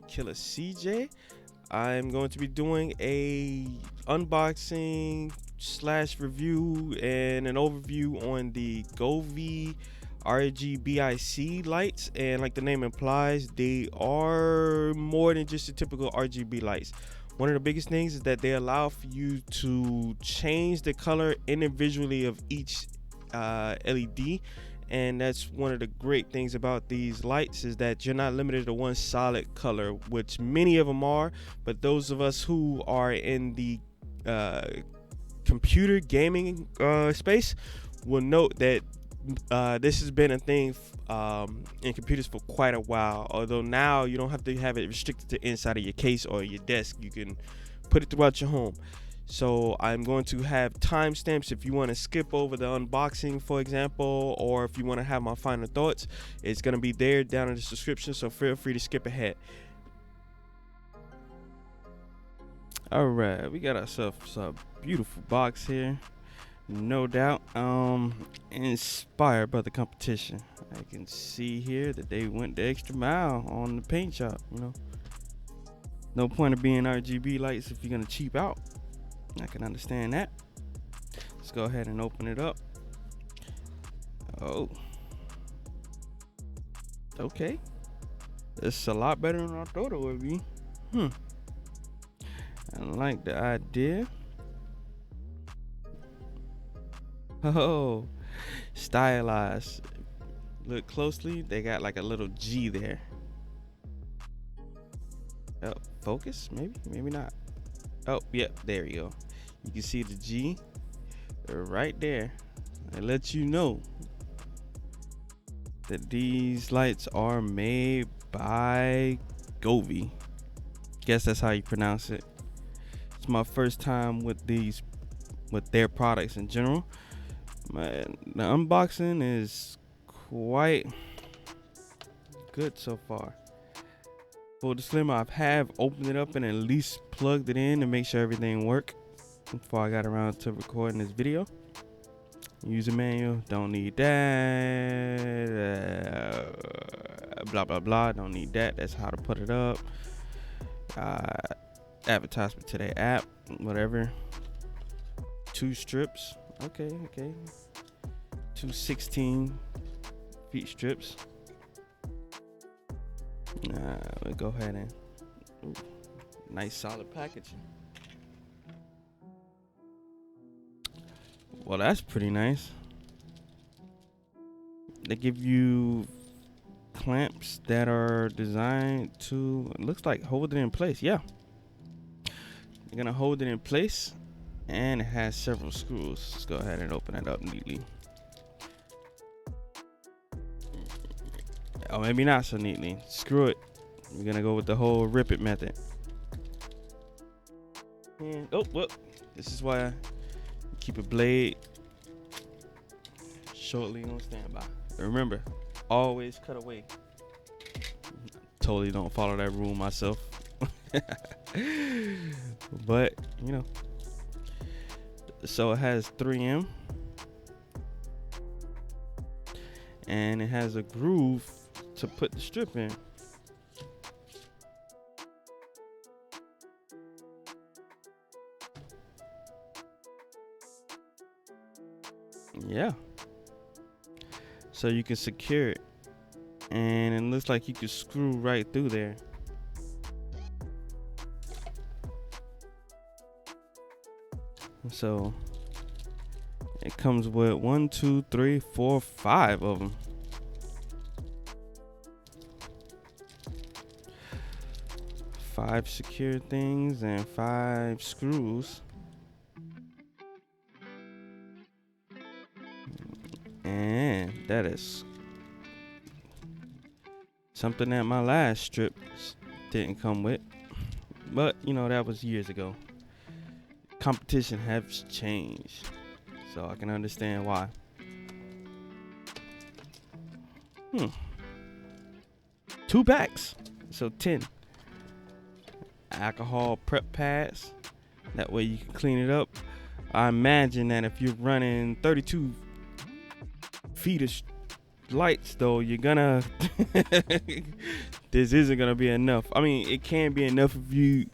Gadget Killer CJ. I'm going to be doing a unboxing / review and an overview on the Govee RGBIC lights, and like the name implies, they are more than just a typical RGB lights. One of the biggest things is that they allow for you to change the color individually of each LED, and that's one of the great things about these lights, is that you're not limited to one solid color, which many of them are. But those of us who are in the computer gaming space will note that this has been a thing in computers for quite a while, although now you don't have to have it restricted to inside of your case or your desk. You can put it throughout your home. So I'm going to have timestamps if you want to skip over the unboxing, for example, or if you want to have my final thoughts. It's going to be there down in the description, so feel free to skip ahead. All right, we got ourselves a beautiful box here, no doubt. Inspired by the competition. I can see here that they went the extra mile on the paint job. No point of being RGB lights if you're gonna cheap out. I can understand that. Let's go ahead and open it up. Oh, okay, it's a lot better than I thought it would be. I like the idea. Oh, stylized. Look closely, they got like a little G there. Oh, focus, maybe not. Oh, yep, there you go. You can see the G right there. It lets you know that these lights are made by Govee. Guess that's how you pronounce it. It's my first time with their products in general. Man, the unboxing is quite good so far. Full disclaimer, I have opened it up and at least plugged it in to make sure everything worked before I got around to recording this video. User manual, don't need that. Blah blah blah, don't need that. That's how to put it up. Advertisement to their app, whatever. 2 strips. Okay. 2 16 feet strips. We'll go ahead and nice solid packaging. Well, that's pretty nice. They give you clamps that are designed to, it looks like, hold it in place. Yeah, you're gonna hold it in place, and it has several screws. Let's go ahead and open it up neatly. Oh, maybe not so neatly. Screw it. We're gonna go with the whole rip it method. And this is why I keep a blade shortly on standby. Remember, always cut away. Totally don't follow that rule myself. But so it has 3M, and it has a groove to put the strip in. Yeah, so you can secure it, and it looks like you can screw right through there. So it comes with 1, 2, 3, 4, 5 of them. 5 secure things and 5 screws. And that is something that my last strip didn't come with. But that was years ago. Competition has changed, so I can understand why. 2 packs, so 10. Alcohol prep pads, that way you can clean it up. I imagine that if you're running 32 feet of lights, though, you're gonna this isn't gonna be enough. I mean, it can be enough if you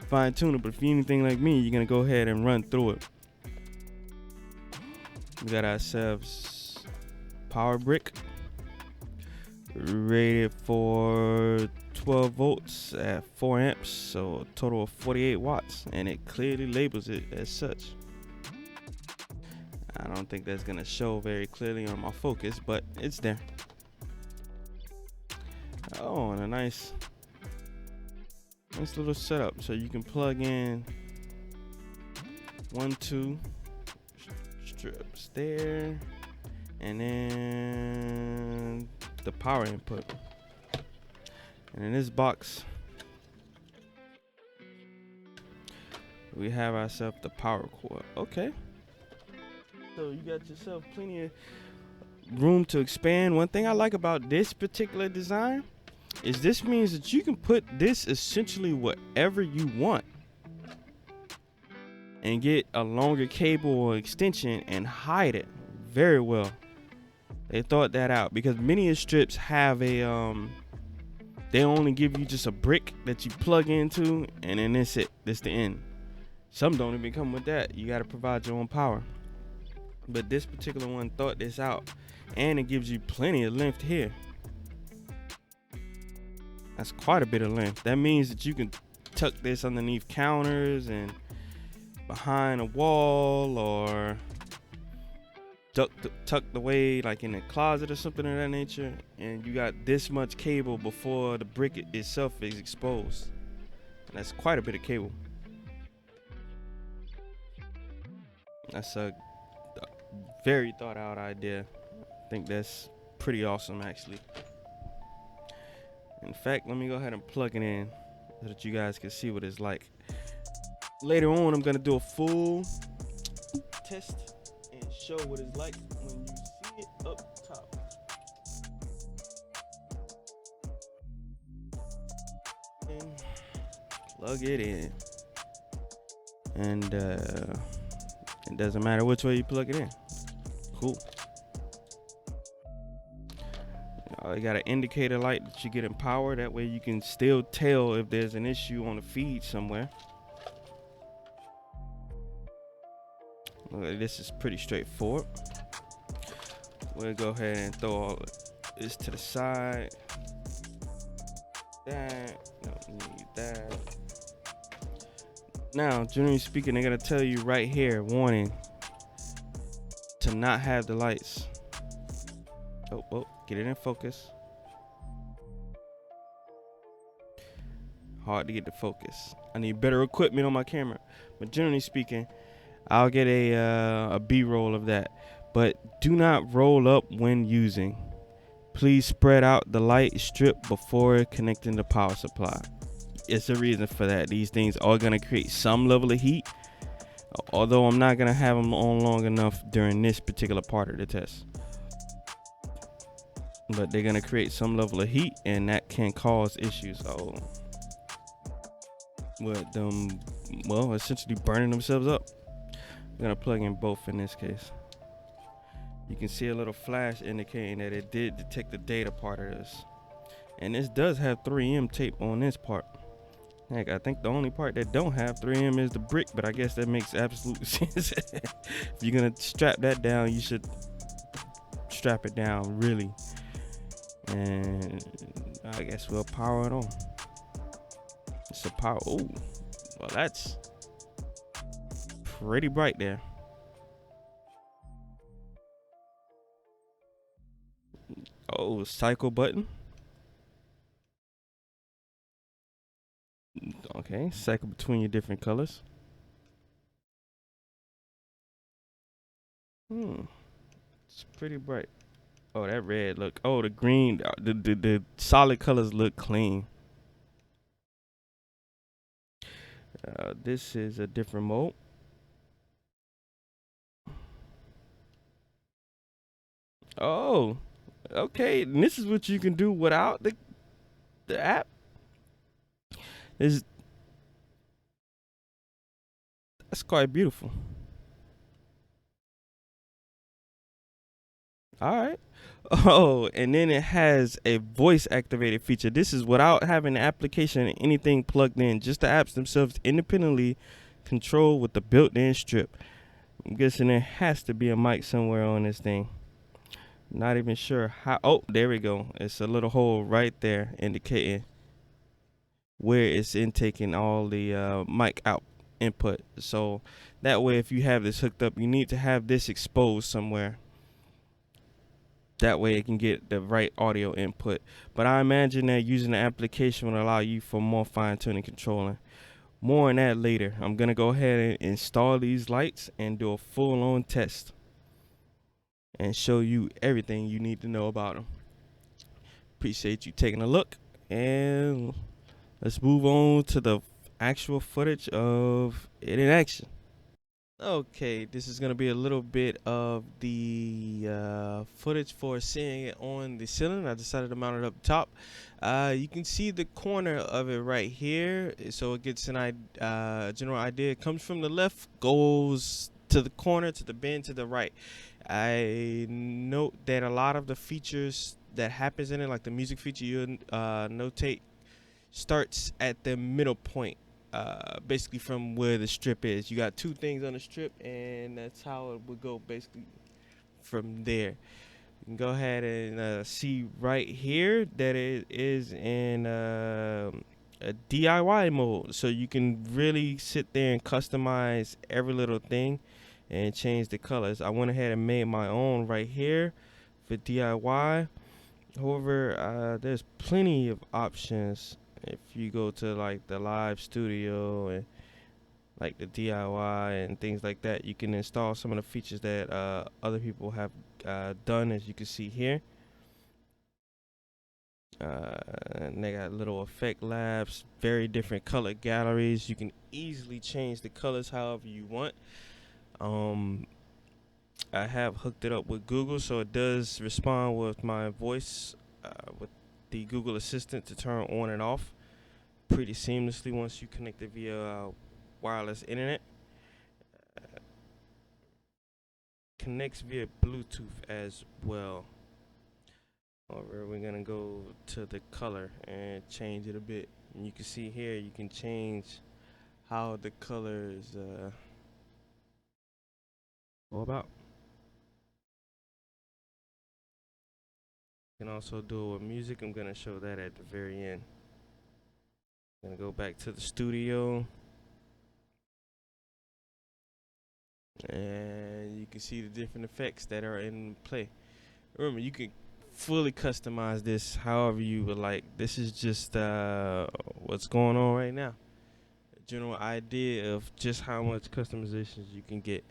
fine tune it, but if you're anything like me, you're gonna go ahead and run through it. We got ourselves power brick rated for 12 volts at 4 amps, so a total of 48 watts, and it clearly labels it as such. I don't think that's gonna show very clearly on my focus, but it's there. Oh, and a nice little setup, so you can plug in 1-2 strips there, and then the power input. And in this box, we have ourselves the power cord. Okay, so you got yourself plenty of room to expand. One thing I like about this particular design is this means that you can put this essentially whatever you want and get a longer cable or extension and hide it very well. They thought that out, because many of strips have a they only give you just a brick that you plug into, and then that's it. That's the end. Some don't even come with that. You got to provide your own power. But this particular one thought this out, and it gives you plenty of length here. That's quite a bit of length. That means that you can tuck this underneath counters and behind a wall, or tucked away like in a closet or something of that nature, and you got this much cable before the brick itself is exposed. And that's quite a bit of cable. That's a very thought out idea. I think that's pretty awesome, actually. In fact, let me go ahead and plug it in so that you guys can see what it's like. Later on, I'm gonna do a full test and show what it's like when you see it up top. And plug it in, and it doesn't matter which way you plug it in. Cool. You got an indicator light that you get in power. That way you can still tell if there's an issue on the feed somewhere. This is pretty straightforward. We'll go ahead and throw all this to the side. That, don't need that. Now, generally speaking, they're gonna tell you right here, warning, to not have the lights. Oh, get it in focus. Hard to get the focus. I need better equipment on my camera. But generally speaking, I'll get a B-roll of that. But do not roll up when using. Please spread out the light strip before connecting the power supply. It's a reason for that. These things are going to create some level of heat, although I'm not going to have them on long enough during this particular part of the test. But they're going to create some level of heat, and that can cause issues. So, with them, well, essentially burning themselves up. I'm going to plug in both in this case. You can see a little flash indicating that it did detect the data part of this. And this does have 3M tape on this part. Heck, I think the only part that don't have 3M is the brick, but I guess that makes absolute sense. If you're gonna strap that down, you should strap it down really. And I guess we'll power it on. It's a power. Oh, well, that's pretty bright there. Oh, cycle button. Okay, cycle between your different colors. It's pretty bright. Oh, that red look. Oh, the green. The solid colors look clean. This is a different mode. Oh, okay. And this is what you can do without the app. That's quite beautiful. All right. Oh, and then it has a voice activated feature. This is without having the application or anything plugged in. Just the apps themselves independently control with the built-in strip. I'm guessing there has to be a mic somewhere on this thing. Not even sure how. Oh, there we go. It's a little hole right there indicating where it's intaking all the mic out input. So that way, if you have this hooked up, you need to have this exposed somewhere. That way it can get the right audio input. But I imagine that using the application will allow you for more fine-tuning controlling. More on that later. I'm going to go ahead and install these lights and do a full-on test and show you everything you need to know about them. Appreciate you taking a look, and let's move on to the actual footage of it in action. Okay, this is gonna be a little bit of the footage for seeing it on the ceiling. I decided to mount it up top. You can see the corner of it right here, so it gets an general idea. It comes from the left, goes to the corner, to the bend, to the right. I note that a lot of the features that happens in it, like the music feature, you notate starts at the middle point, basically from where the strip is. You got two things on the strip, and that's how it would go basically from there. You can go ahead and see right here that it is in a DIY mode, so you can really sit there and customize every little thing and change the colors. I went ahead and made my own right here for DIY. However, there's plenty of options if you go to like the live studio and like the DIY and things like that. You can install some of the features that other people have done, as you can see here. And they got little effect labs, very different color galleries. You can easily change the colors however you want. I have hooked it up with Google, so it does respond with my voice with the Google Assistant to turn on and off pretty seamlessly once you connect it via wireless internet. Connects via Bluetooth as well. However, we're gonna go to the color and change it a bit. And you can see here, you can change how the colors go about. You can also do it with music. I'm gonna show that at the very end. I'm gonna go back to the studio, and you can see the different effects that are in play. Remember, you can fully customize this however you would like. This is just what's going on right now. A general idea of just how much customizations you can get.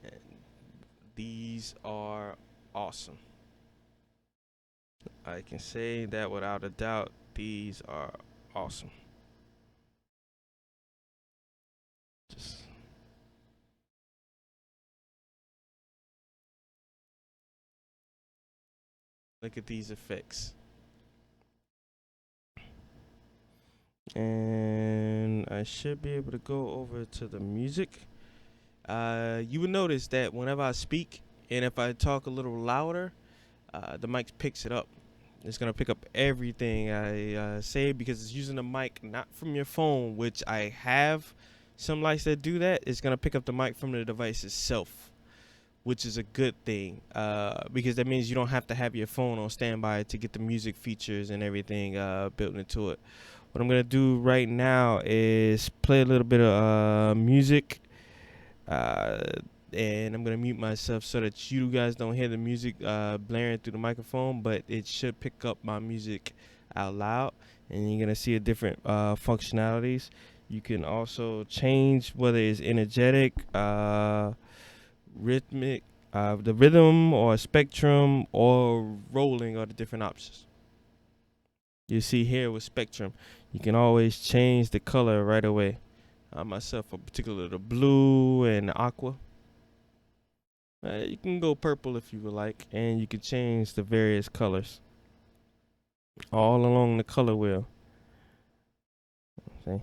And these are awesome. I can say that without a doubt. These are awesome. Just look at these effects. And I should be able to go over to the music. You would notice that whenever I speak and if I talk a little louder, the mic picks it up. It's gonna pick up everything I say because it's using the mic not from your phone, which I have some lights that do that. It's gonna pick up the mic from the device itself, which is a good thing because that means you don't have to have your phone on standby to get the music features and everything built into it. What I'm gonna do right now is play a little bit of music, uh, and I'm gonna mute myself so that you guys don't hear the music blaring through the microphone, but it should pick up my music out loud, and you're gonna see a different functionalities. You can also change whether it's energetic, rhythmic, the rhythm or spectrum or rolling are the different options. You see here with spectrum, you can always change the color right away. I myself, in particular, the blue and the aqua. You can go purple if you would like, and you can change the various colors all along the color wheel. See?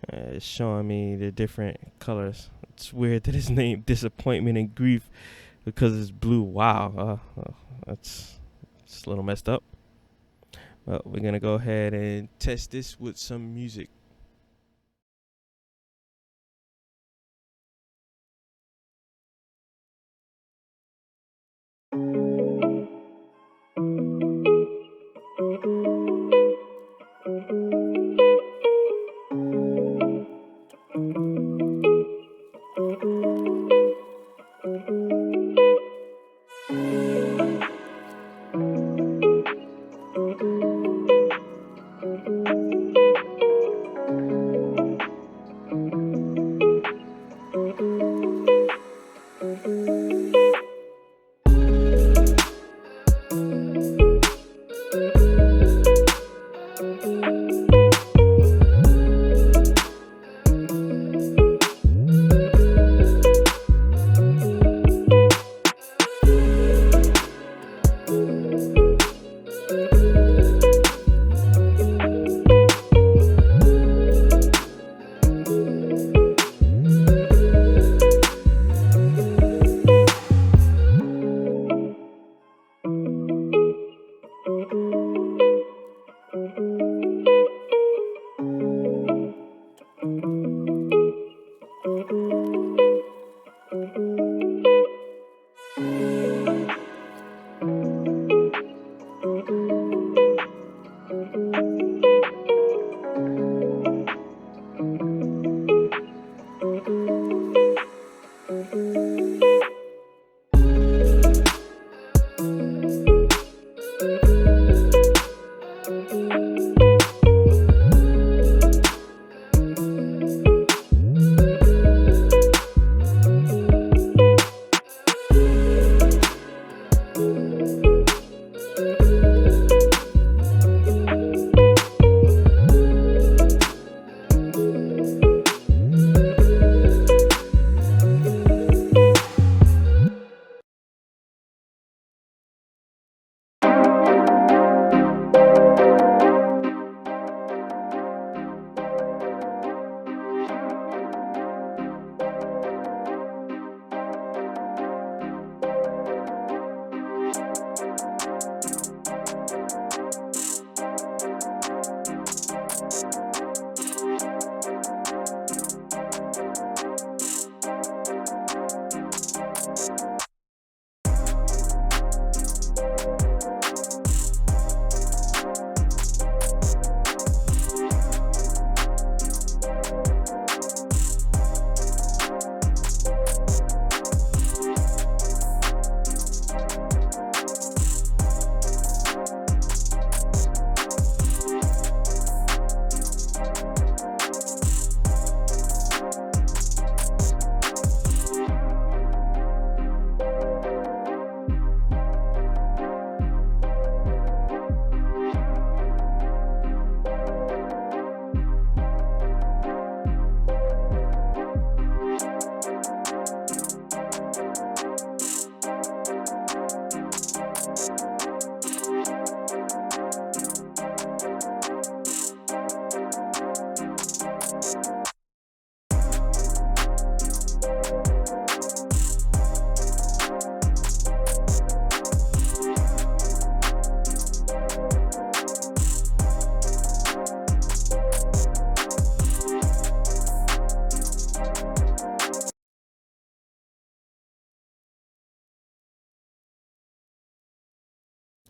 It's showing me the different colors. It's weird that it's named Disappointment and Grief because it's blue. Wow, that's a little messed up. But we're gonna go ahead and test this with some music.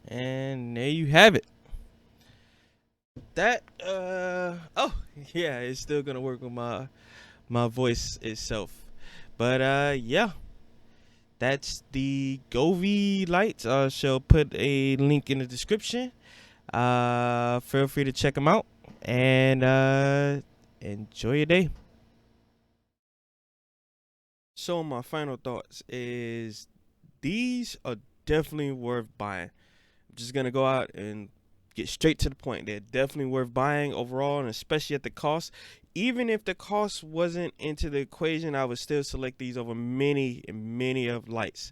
And there you have it. That oh yeah, it's still gonna work with my voice itself. But yeah, that's the Govee lights. I shall put a link in the description. Feel free to check them out and enjoy your day. So my final thoughts is these are definitely worth buying. I'm just gonna go out and get straight to the point. They're definitely worth buying overall, and especially at the cost. Even if the cost wasn't into the equation, I would still select these over many of lights.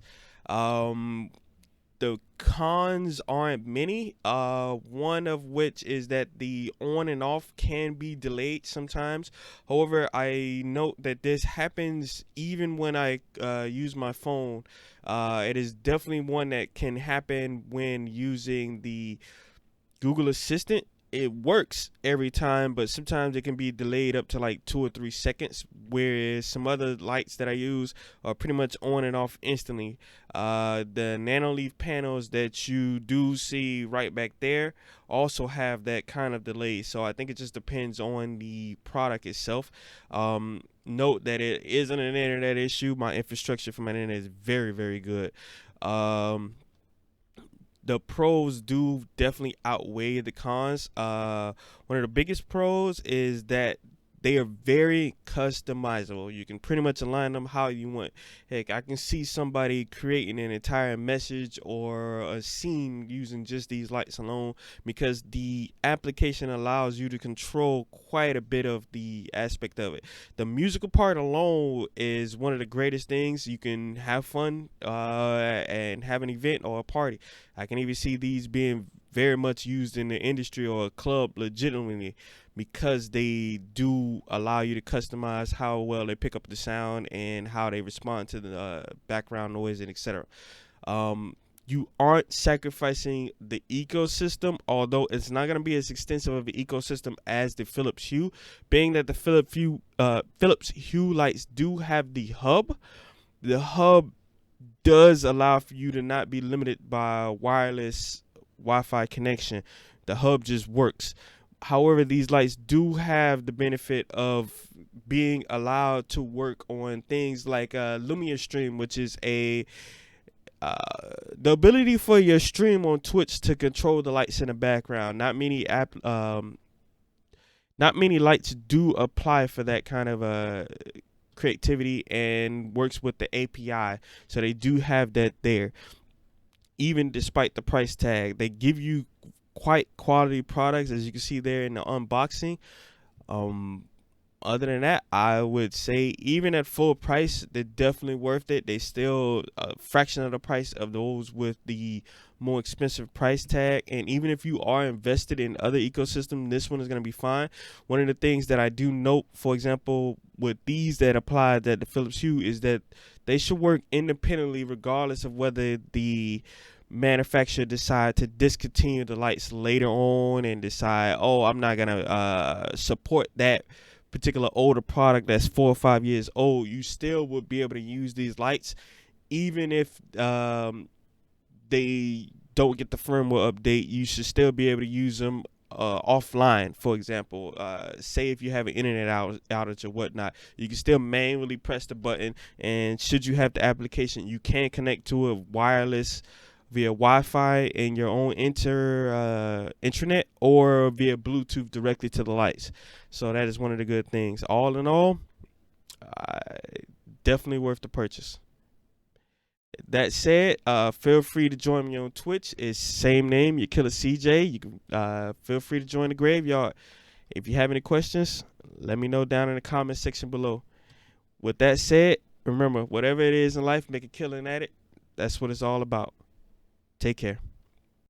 The cons aren't many. One of which is that the on and off can be delayed sometimes. However, I note that this happens even when I use my phone. It is definitely one that can happen when using the Google Assistant. It works every time, but sometimes it can be delayed up to like 2 or 3 seconds. Whereas some other lights that I use are pretty much on and off instantly. The Nanoleaf panels that you do see right back there also have that kind of delay. So I think it just depends on the product itself. Note that it isn't an internet issue. My infrastructure for my internet is very, very good. The pros do definitely outweigh the cons. One of the biggest pros is that they are very customizable. You can pretty much align them how you want. Heck, I can see somebody creating an entire message or a scene using just these lights alone, because the application allows you to control quite a bit of the aspect of it. The musical part alone is one of the greatest things. You can have fun and have an event or a party. I can even see these being very much used in the industry or a club legitimately, because they do allow you to customize how well they pick up the sound and how they respond to the background noise and etc. You aren't sacrificing the ecosystem, although it's not going to be as extensive of an ecosystem as the Philips Hue, being that the Philips Hue lights do have the hub. The hub does allow for you to not be limited by wireless Wi-Fi connection. The hub just works. However, these lights do have the benefit of being allowed to work on things like Lumia Stream, which is the ability for your stream on Twitch to control the lights in the background. Not many lights do apply for that kind of creativity and works with the API. So they do have that there. Even despite the price tag, they give you quite quality products, as you can see there in the unboxing. Other than that, I would say even at full price, they're definitely worth it. They still a fraction of the price of those with the more expensive price tag. And even if you are invested in other ecosystem, this one is going to be fine. One of the things that I do note, for example, with these that apply that the Philips Hue, is that they should work independently regardless of whether the manufacturer decide to discontinue the lights later on and decide, oh, I'm not gonna support that particular older product that's 4 or 5 years old. You still would be able to use these lights even if they don't get the firmware update. You should still be able to use them offline. For example, say if you have an internet outage or whatnot, you can still manually press the button, and should you have the application, you can connect to a wireless via Wi-Fi in your own intranet, or via Bluetooth directly to the lights. So that is one of the good things. All in all, definitely worth the purchase. That said, feel free to join me on Twitch. It's same name, your killer CJ. You can feel free to join the graveyard. If you have any questions, let me know down in the comment section below. With that said, remember, whatever it is in life, make a killing at it. That's what it's all about. Take care.